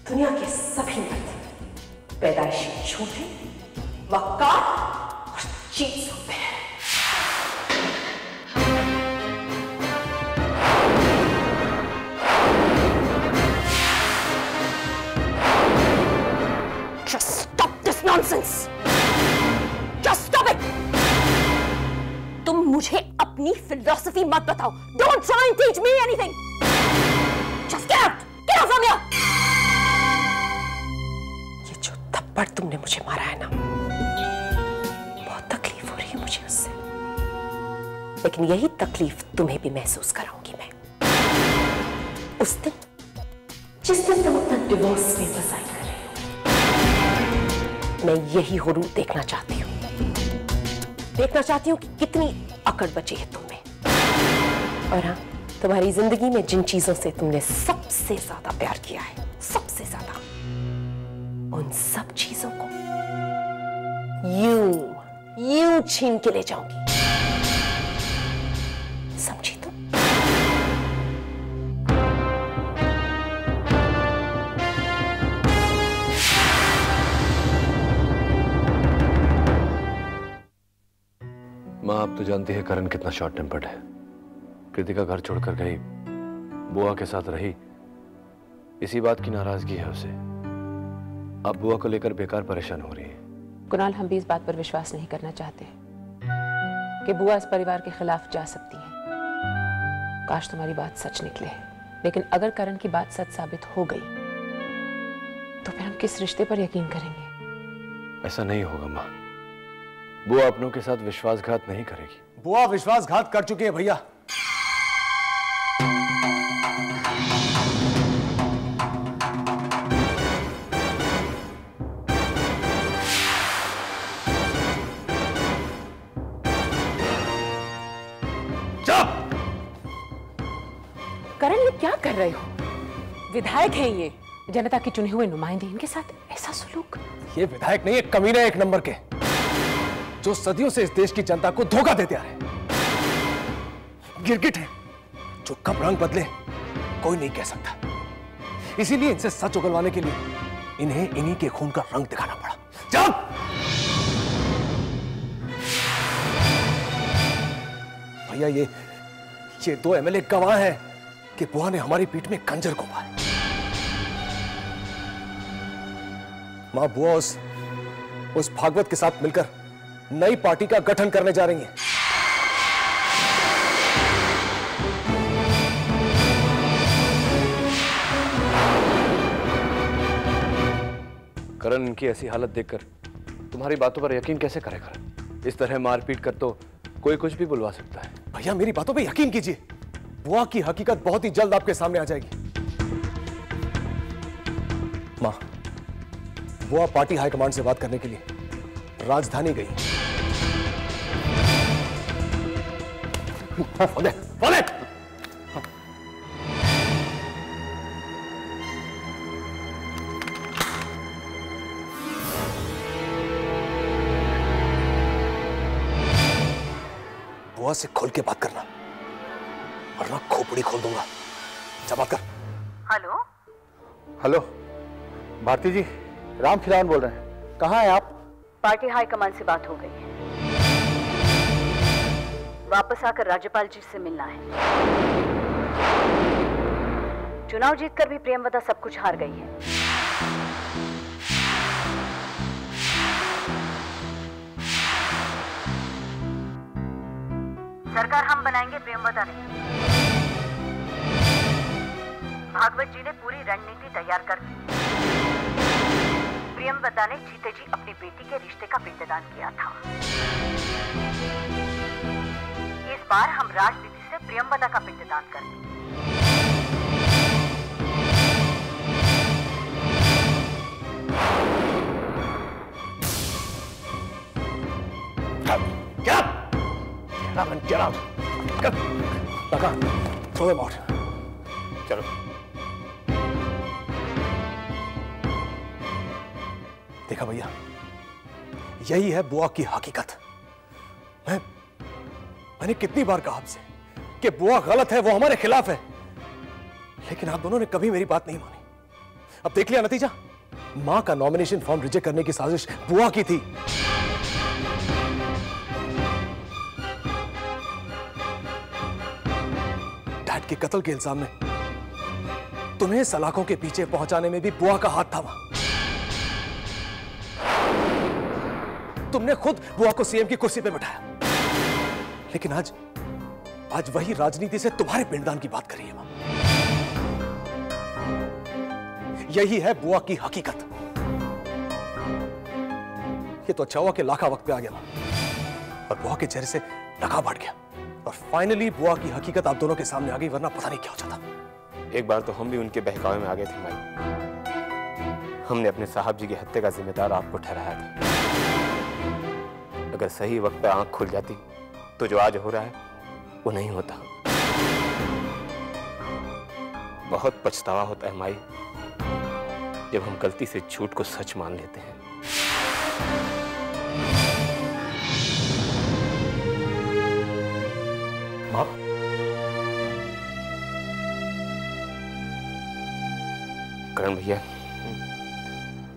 दुनिया के सभी मर्द पैदाइशी झूठे, वक्कार और चीज होते हैं। Just stop this nonsense! Just stop it! तुम मुझे अपनी फिलॉसफी मत बताओ। Don't try and teach me anything. Just get out! Get out from here! ये जो थप्पड़ तुमने मुझे मारा है ना, बहुत तकलीफ हो रही है मुझे उससे। लेकिन यही तकलीफ तुम्हें भी महसूस कराऊंगी मैं। उस दिन, जिस दिन तुम अपना डिवोर्स पेपर साइन कर रहे हो, मैं यही हुरूर देखना चाहती हूँ। देखना चाहती हूँ कि कितनी अकड़ बची है तुम में। और हाँ, तुम्हारी जिंदगी में जिन चीजों से तुमने सबसे ज्यादा प्यार किया है, सबसे ज्यादा, उन सब चीजों को यूं छीन के ले जाऊंगी। समझी तुम? माँ, आप तो जानती है करण कितना शॉर्ट टेम्पर्ड है। कृतिका घर छोड़कर गई, बुआ के साथ रही, इसी बात की नाराजगी है उसे। अब बुआ को लेकर बेकार परेशान हो रही है। कुणाल, हम भी इस बात पर विश्वास नहीं करना चाहते कि बुआ इस परिवार के खिलाफ जा सकती है। काश तुम्हारी बात सच निकले, लेकिन अगर करण की बात सच साबित हो गई तो फिर हम किस रिश्ते पर यकीन करेंगे? ऐसा नहीं होगा माँ। बुआ अपनों के साथ विश्वासघात नहीं करेगी। बुआ विश्वासघात कर चुकी है भैया। करण, ये क्या कर रहे हो? विधायक हैं ये, जनता के चुने हुए नुमाइंदे, इनके साथ ऐसा सलूक? ये विधायक नहीं, एक कमीना, एक नंबर के, जो सदियों से इस देश की जनता को धोखा देते आ रहे हैं। गिरगिट है जो कब रंग बदले कोई नहीं कह सकता। इसीलिए इनसे सच उगलवाने के लिए इन्हें इन्हीं के खून का रंग दिखाना पड़ा। जाओ! भैया, ये दो एमएलए गवाह हैं कि बुआ ने हमारी पीठ में खंजर घुमा है। मां, बुआ उस भागवत के साथ मिलकर नई पार्टी का गठन करने जा रही हैं। करण इनकी ऐसी हालत देखकर तुम्हारी बातों पर यकीन कैसे करेगा? इस तरह मारपीट कर तो कोई कुछ भी बुलवा सकता है। भैया, मेरी बातों पे यकीन कीजिए। बुआ की हकीकत बहुत ही जल्द आपके सामने आ जाएगी। मां, बुआ पार्टी हाईकमांड से बात करने के लिए राजधानी गई। बोले, बोले। बुआ से खोल के बात करना, वरना खोपड़ी खोल दूंगा। जा बात कर। हेलो हेलो, भारती जी, राम खिलावन बोल रहे हैं। कहाँ हैं आप? पार्टी हाईकमान से बात हो गई है। वापस आकर राज्यपाल जी से मिलना है। चुनाव जीतकर भी प्रियमवदा सब कुछ हार गई है। सरकार हम बनाएंगे, प्रियमवदा नहीं। भागवत जी ने पूरी रणनीति तैयार कर दी। प्रियमवदा ने जीते जी अपनी बेटी के रिश्ते का पिंडदान किया था। इस बार हम राजनीति से प्रियमवदा का पिंडदान करेंगे। Get out! लगा, throw them out. चलो। देखा भैया, यही है बुआ की हकीकत। मैंने कितनी बार कहा आपसे कि बुआ गलत है, वो हमारे खिलाफ है, लेकिन आप दोनों ने कभी मेरी बात नहीं मानी। अब देख लिया नतीजा। मां का नॉमिनेशन फॉर्म रिजेक्ट करने की साजिश बुआ की थी। डैड के कत्ल के इल्जाम में तुम्हें सलाखों के पीछे पहुंचाने में भी बुआ का हाथ था। तुमने खुद बुआ को सीएम की कुर्सी पे बिठाया, लेकिन आज वही राजनीति से तुम्हारे पिंडदान की बात कर रही है मां। यही है बुआ की हकीकत। ये तो अच्छा हुआ कि लाखा वक्त पे आ गया मां, और बुआ के चेहरे से नकाब हट गया, और फाइनली बुआ की हकीकत आप दोनों के सामने आ गई, वरना पता नहीं क्या हो जाता। एक बार तो हम भी उनके बहकावे में आ गए थे माई। हमने अपने साहब जी की हत्या का जिम्मेदार आपको ठहराया था। अगर सही वक्त पे आंख खुल जाती तो जो आज हो रहा है वो नहीं होता। बहुत पछतावा होता है माई जब हम गलती से झूठ को सच मान लेते हैं। मां, करण भैया,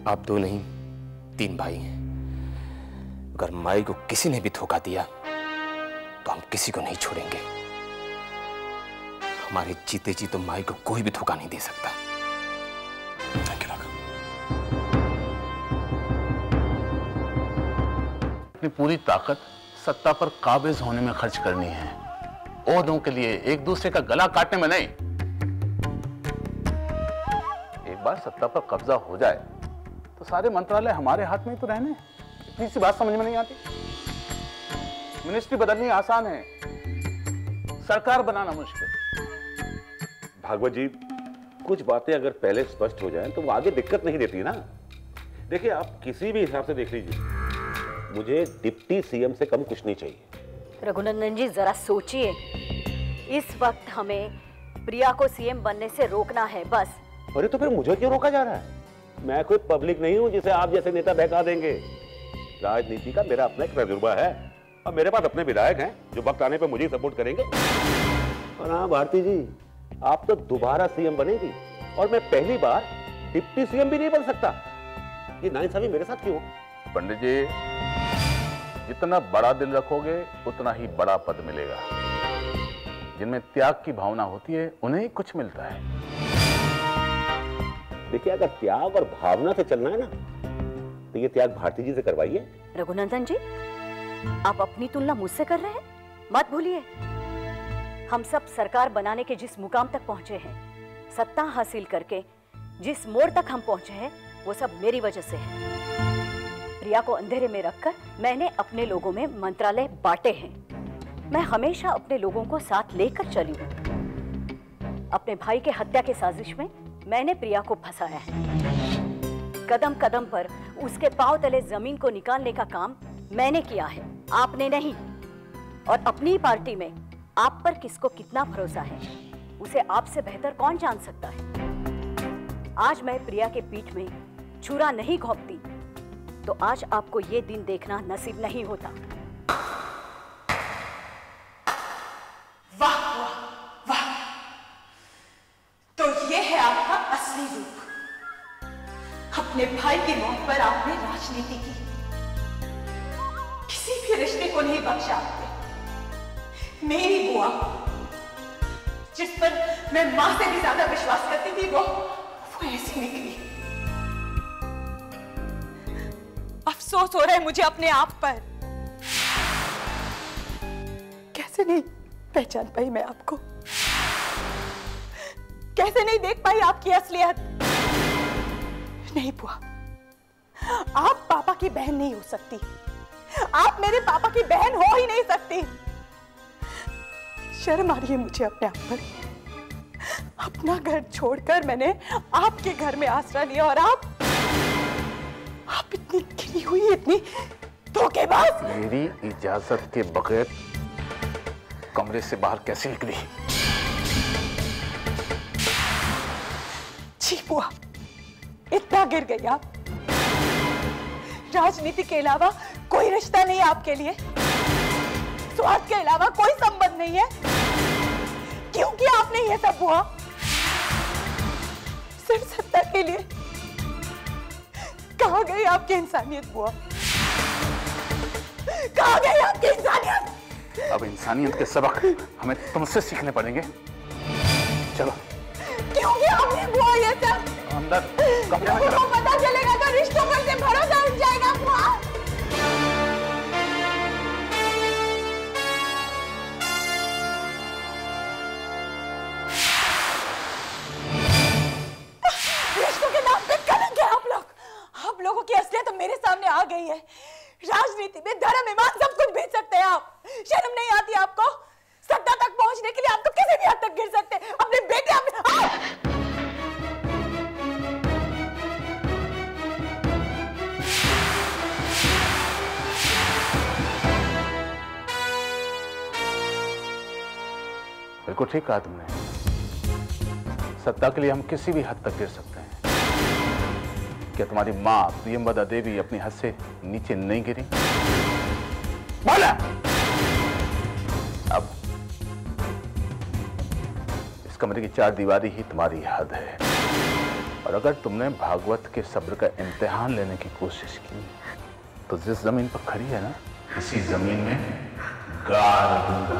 आप 2 नहीं 3 भाई हैं। अगर माई को किसी ने भी धोखा दिया तो हम किसी को नहीं छोड़ेंगे। हमारे जीते जी तो माई को कोई भी धोखा नहीं दे सकता। अपनी पूरी ताकत सत्ता पर काबिज होने में खर्च करनी है, ओहदों के लिए, एक दूसरे का गला काटने में नहीं। एक बार सत्ता पर कब्जा हो जाए तो सारे मंत्रालय हमारे हाथ में ही तो रहने। इतनी सी बात समझ में नहीं आती। मिनिस्ट्री बदलनी आसान है, सरकार बनाना मुश्किल। भागवत जी, कुछ बातें अगर पहले स्पष्ट हो जाएं तो वो आगे दिक्कत नहीं देती ना। देखिए, आप किसी भी हिसाब से देख लीजिए, मुझे डिप्टी सीएम से कम कुछ नहीं चाहिए। रघुनंदन जी, जरा सोचिए। इस वक्त हमें प्रिया को सीएम बनने से रोकना है, बस। अरे तो फिर मुझे क्यों रोका जा रहा है? मैं कोई पब्लिक नहीं हूं जिसे आप जैसे नेता बहका देंगे। राजनीति का मेरा अपना एक तजुर्बा है, और मेरे पास अपने विधायक हैं जो वक्त आने पर मुझे सपोर्ट करेंगे। और हाँ भारती जी, आप तो दोबारा सीएम बनेगी, और मैं पहली बार डिप्टी सीएम भी नहीं बन सकता। ये नाइंसाफी मेरे साथ क्यों? पंडित जी, जितना बड़ा दिल रखोगे उतना ही बड़ा पद मिलेगा। जिनमें त्याग की भावना होती है उन्हें ही कुछ मिलता है। देखिए, अगर त्याग और भावना से चलना है ना, तो ये त्याग भारती जी से करवाइए। रघुनंदन जी, आप अपनी तुलना मुझसे कर रहे हैं? मत भूलिए, हम सब सरकार बनाने के जिस मुकाम तक पहुंचे हैं, सत्ता हासिल करके जिस मोड़ तक हम पहुंचे हैं, वो सब मेरी वजह से है। प्रिया को अंधेरे में रखकर मैंने अपने लोगों में मंत्रालय बांटे हैं। मैं हमेशा अपने लोगों को साथ लेकर चली हूँ। अपने भाई के हत्या के साजिश में मैंने प्रिया को फंसाया है। कदम कदम पर उसके पांव तले जमीन को निकालने का काम मैंने किया है, आपने नहीं। और अपनी पार्टी में आप पर किसको कितना भरोसा है, उसे आपसे बेहतर कौन जान सकता है। आज मैं प्रिया के पीठ में छुरा नहीं घोंपती तो आज आपको ये दिन देखना नसीब नहीं होता। वाह वाह वाह, तो ये है आपका असली रूप। अपने भाई की मौत पर आपने राजनीति की, किसी भी रिश्ते को नहीं बख्शा आपने। मेरी बुआ, जिस पर मैं मां से भी ज्यादा विश्वास करती थी, वो ऐसी निकली। अफसोस हो रहा है मुझे अपने आप पर। कैसे नहीं पहचान पाई मैं आपको, कैसे नहीं देख पाई आपकी असलियत। नहीं बुआ, आप पापा की बहन नहीं हो सकती, आप मेरे पापा की बहन हो ही नहीं सकती। शर्म आ रही है मुझे अपने आप पर। अपना घर छोड़कर मैंने आपके घर में आसरा लिया, और आप इतनी खिली हुई, इतनी धोखेबाज। मेरी इजाजत के बगैर कमरे से बाहर कैसे निकली? जी बुआ, इतना गिर गई आप। राजनीति के अलावा कोई रिश्ता नहीं है आपके लिए, स्वार्थ के अलावा कोई संबंध नहीं है। क्यों किया आपने ये सब बुआ? सिर्फ सत्ता के लिए, कहाँ गई आपकी इंसानियत बुआ? कहाँ गई आपकी इंसानियत? अब इंसानियत के सबक हमें तुमसे सीखने पड़ेंगे। चलो। क्यों किया आपने बुआ ये सब? अंदर कमरे में चलो। पता चलेगा तो रिश्तों पर से भरोसा उठ जाएगा बुआ। रिश्तों के नाम पे कलंक है आप लोगों की असलियत तो मेरे सामने आ गई है। राजनीति में धर्म ईमान सब कुछ बेच सकते हैं आप। शर्म नहीं आती आपको? सत्ता तक पहुंचने के लिए आप तो किसी भी हद तक गिर सकते हैं। अपने बेटे बिल्कुल ठीक कहा तुमने। सत्ता के लिए हम किसी भी हद तक गिर सकते हैं। क्या तुम्हारी माँ प्रियंवदा देवी अपनी हद से नीचे नहीं गिरी? बोला। अब इस कमरे की 4 दीवारी ही तुम्हारी हद है। और अगर तुमने भागवत के सब्र का इम्तिहान लेने की कोशिश की तो जिस जमीन पर खड़ी है ना, इसी जमीन में गाड़ दूंगा।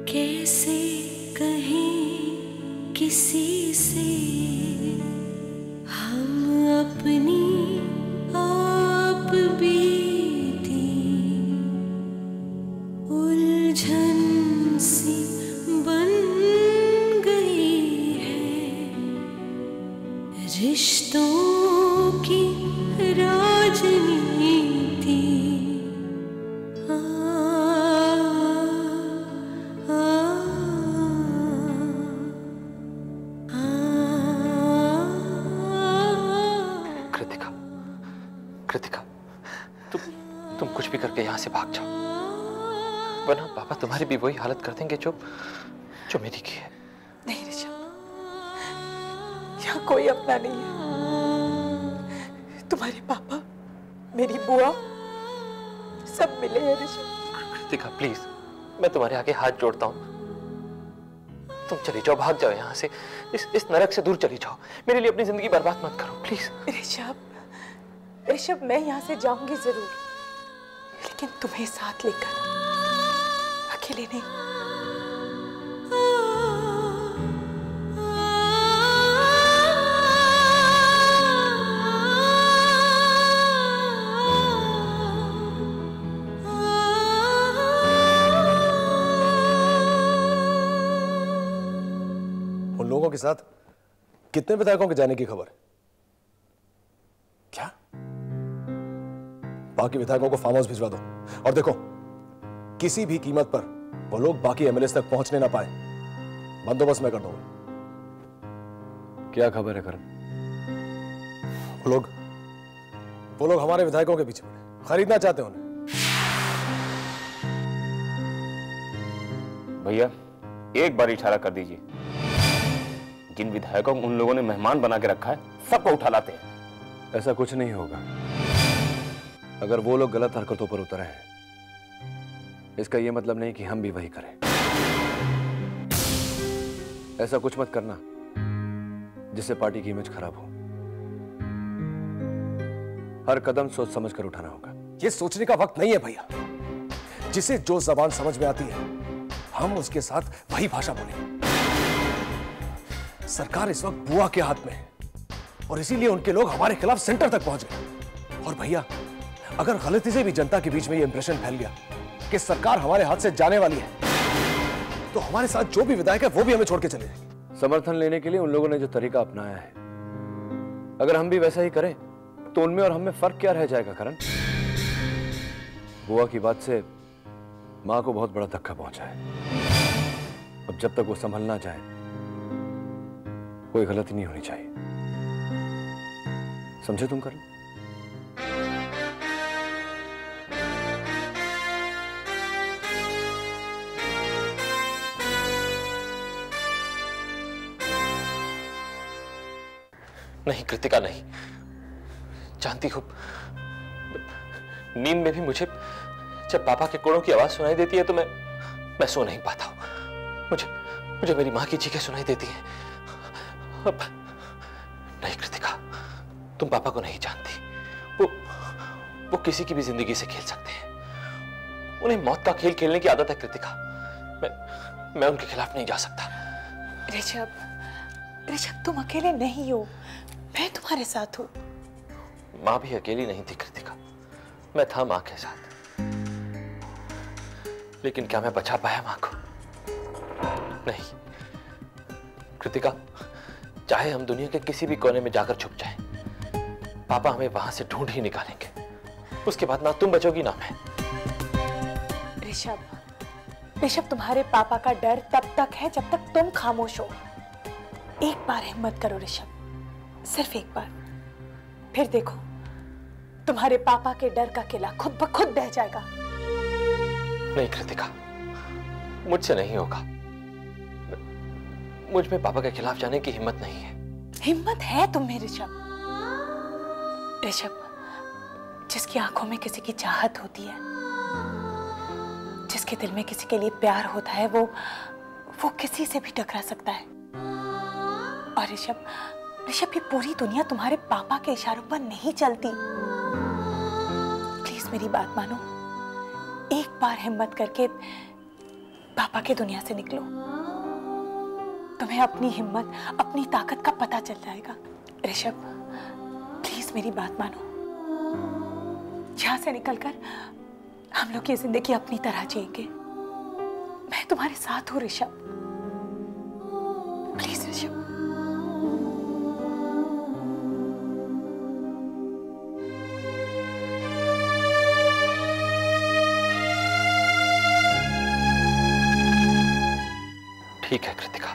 कैसे कहीं किसी से हम अपनी आप बीती उलझन सी बन गई है रिश्तों की राजनीति। कृतिका, तुम कुछ भी करके यहाँ से भाग जाओ, वरना पापा तुम्हारी भी वही हालत कर देंगे जो मेरी की है। नहीं ऋषभ, यहाँ कोई अपना नहीं है। तुम्हारे पापा, मेरी बुआ, सब मिले हैं ऋषभ। कृतिका प्लीज, मैं तुम्हारे आगे हाथ जोड़ता हूँ, तुम चली जाओ, भाग जाओ यहाँ से, इस नरक से दूर चली जाओ। मेरे लिए अपनी जिंदगी बर्बाद मत करो प्लीज। ऋषभ, मैं यहाँ से जाऊंगी जरूर, लेकिन तुम्हें साथ लेकर, अकेले नहीं। उन लोगों के साथ कितने विधायकों के जाने की खबर है? क्या? बाकी विधायकों को फार्म हाउस भिजवा दो, और देखो किसी भी कीमत पर वो लोग बाकी एमएलए तक पहुंचने ना पाए, बंदोबस्त मैं कर दूंगा। क्या खबर है करण? वो लोग हमारे विधायकों के पीछे पड़े, खरीदना चाहते हैं उन्हें। भैया एक बार इशारा कर दीजिए, जिन विधायकों को उन लोगों ने मेहमान बना के रखा है सबको उठा लाते हैं। ऐसा कुछ नहीं होगा। अगर वो लोग गलत हरकतों पर उतरे हैं, इसका यह मतलब नहीं कि हम भी वही करें। ऐसा कुछ मत करना जिससे पार्टी की इमेज खराब हो। हर कदम सोच समझ कर उठाना होगा। यह सोचने का वक्त नहीं है भैया। जिसे जो जबान समझ में आती है हम उसके साथ वही भाषा बोलें। सरकार इस वक्त बुआ के हाथ में है और इसीलिए उनके लोग हमारे खिलाफ सेंटर तक पहुंच गए। और भैया, अगर गलती से भी जनता के बीच में ये इंप्रेशन फैल गया कि सरकार हमारे हाथ से जाने वाली है, तो हमारे साथ जो भी विधायक है वो भी हमें छोड़ के चले जाएंगे। समर्थन लेने के लिए उन लोगों ने जो तरीका अपनाया है, अगर हम भी वैसा ही करें तो उनमें और हमें फर्क क्या रह जाएगा करण? बुआ की बात से मां को बहुत बड़ा धक्का पहुंचा है। अब जब तक वो संभल ना जाए, कोई गलती नहीं होनी चाहिए। समझे तुम करण? नहीं कृतिका, नहीं। जानती हो, नींद में भी मुझे जब पापा के कोड़ों की आवाज सुनाई देती है तो मैं सो नहीं पाता हूं। मुझे मेरी माँ की चीखें सुनाई देती हैं। अब नहीं कृतिका, तुम पापा को नहीं जानती। वो किसी की भी जिंदगी से खेल सकते हैं। उन्हें मौत का खेल खेलने की आदत है कृतिका। मैं उनके खिलाफ नहीं जा सकता। ऋषभ, तुम अकेले नहीं हो, मैं तुम्हारे साथ हूं। माँ भी अकेली नहीं थी कृतिका, मैं था माँ के साथ। लेकिन क्या मैं बचा पाया माँ को? नहीं कृतिका, चाहे हम दुनिया के किसी भी कोने में जाकर छुप जाएं, पापा हमें वहां से ढूंढ ही निकालेंगे। उसके बाद ना तुम बचोगी ना मैं। ऋषभ, तुम्हारे पापा का डर तब तक है जब तक तुम खामोश हो। एक बार हिम्मत करो ऋषभ, सिर्फ एक बार, फिर देखो तुम्हारे पापा के डर का किला खुद ब खुद ढह जाएगा। नहीं कृतिका, मुझसे नहीं होगा। मुझ में पापा के खिलाफ जाने की हिम्मत नहीं है। हिम्मत है तुम में ऋषभ। जिसकी आंखों में किसी की चाहत होती है, जिसके दिल में किसी के लिए प्यार होता है, वो किसी से भी टकरा सकता है। और ऋषभ, ये पूरी दुनिया तुम्हारे पापा के इशारों पर नहीं चलती। प्लीज मेरी बात मानो, एक बार हिम्मत करके पापा के दुनिया से निकलो। तुम्हें अपनी हिम्मत, अपनी ताकत का पता चल जाएगा। ऋषभ, प्लीज मेरी बात मानो। यहां से निकलकर हम लोग ये जिंदगी अपनी तरह जिएंगे। मैं तुम्हारे साथ हूं ऋषभ, प्लीज ऋषभ। ठीक है कृतिका,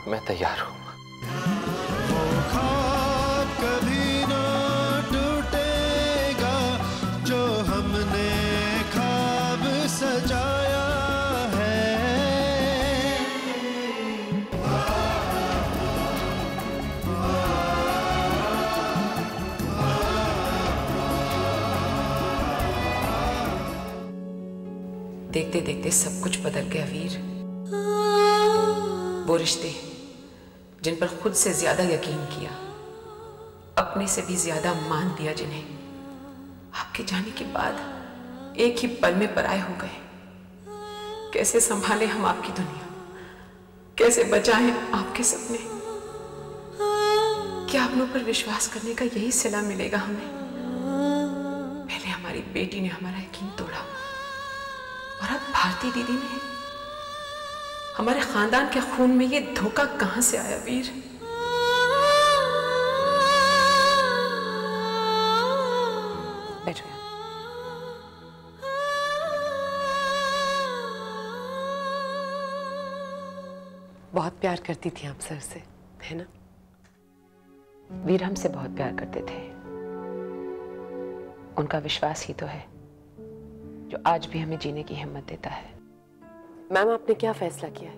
मैं तैयार हूं। कभी ना टूटेगा जो हमने ख्वाब सजाया है। देखते देखते सब कुछ बदल गया वीर। वो रिश्ते जिन पर खुद से ज्यादा यकीन किया, अपने से भी ज्यादा मान दिया, जिन्हें आपके जाने के बाद एक ही पल में पराये हो गए। कैसे संभाले हम आपकी दुनिया, कैसे बचाएं आपके सपने? क्या अपनों पर विश्वास करने का यही सिला मिलेगा हमें? पहले हमारी बेटी ने हमारा यकीन तोड़ा और अब भारती दीदी ने। हमारे खानदान के खून में ये धोखा कहां से आया वीर? बैठो। बहुत प्यार करती थी आप सर से, है ना? वीर हमसे बहुत प्यार करते थे। उनका विश्वास ही तो है जो आज भी हमें जीने की हिम्मत देता है। मैम, आपने क्या फैसला किया है?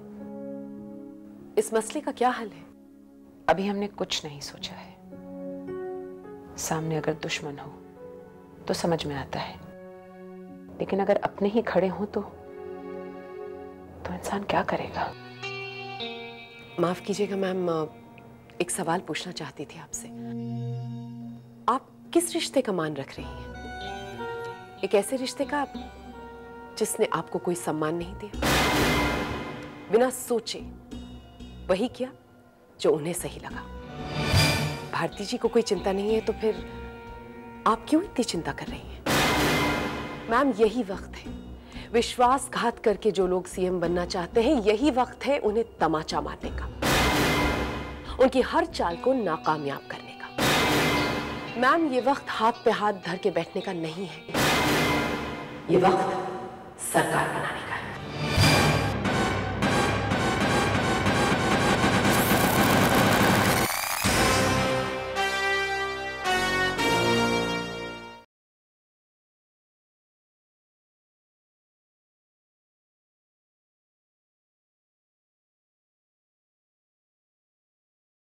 इस मसले का क्या हल है? अभी हमने कुछ नहीं सोचा है। सामने अगर दुश्मन हो तो समझ में आता है, लेकिन अगर अपने ही खड़े हों तो इंसान क्या करेगा? माफ कीजिएगा मैम, एक सवाल पूछना चाहती थी आपसे। आप किस रिश्ते का मान रख रही हैं? एक ऐसे रिश्ते का जिसने आपको कोई सम्मान नहीं दिया, बिना सोचे वही किया जो उन्हें सही लगा। भारती जी को कोई चिंता नहीं है तो फिर आप क्यों इतनी चिंता कर रही हैं? मैम, यही वक्त है, विश्वासघात करके जो लोग सीएम बनना चाहते हैं, यही वक्त है उन्हें तमाचा मारने का, उनकी हर चाल को नाकामयाब करने का। मैम, ये वक्त हाथ पे हाथ धर के बैठने का नहीं है, ये वक्त सरकार बनाने का।